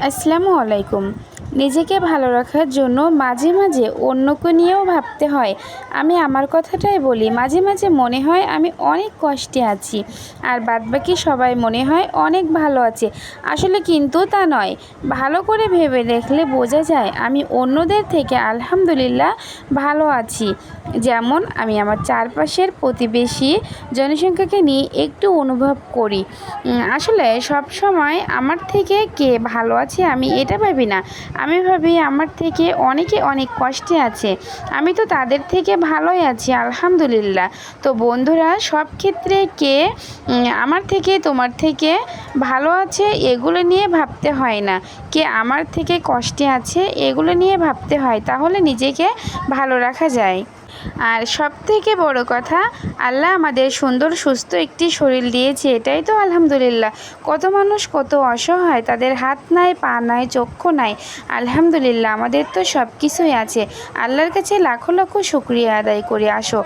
আসসালামু আলাইকুম। নিজেকে ভালো রাখার জন্য মাঝে মাঝে অন্যকে নিয়েও ভাবতে হয়। আমি আমার কথাটাই বলি, মাঝে মাঝে মনে হয় আমি অনেক কষ্টে আছি, আর বাদবাকি সবাই মনে হয় অনেক ভালো আছে। আসলে কিন্তু তা নয়। ভালো করে ভেবে দেখলে বোঝা যায় আমি অন্যদের থেকে আলহামদুলিল্লাহ ভালো আছি। যেমন আমি আমার চারপাশের প্রতিবেশী জনসংখ্যাকে নিয়ে একটু অনুভব করি। আসলে সব সময় আমার থেকে কে ভালো আছে আমি এটা ভাবি না। আমি ভাবি আমার থেকে অনেকে অনেক কষ্টে আছে, আমি তো তাদের থেকে ভালোই আছি আলহামদুলিল্লাহ। তো বন্ধুরা, সব ক্ষেত্রে কে আমার থেকে তোমার থেকে ভালো আছে এগুলো নিয়ে ভাবতে হয় না, কে আমার থেকে কষ্টে আছে এগুলো নিয়ে ভাবতে হয়, তাহলে নিজেকে ভালো রাখা যায়। আর সবথেকে বড় কথা, আল্লাহ আমাদের সুন্দর সুস্থ একটি শরীর দিয়েছে, এটাই তো আলহামদুলিল্লাহ। কত মানুষ কত অসহায়, তাদের হাত নাই, পা নাই, চক্ষু নাই। আলহামদুলিল্লাহ আমাদের তো সব কিছুই আছে। আল্লাহর কাছে লাখো লাখো শুকরিয়া আদায় করি। আসো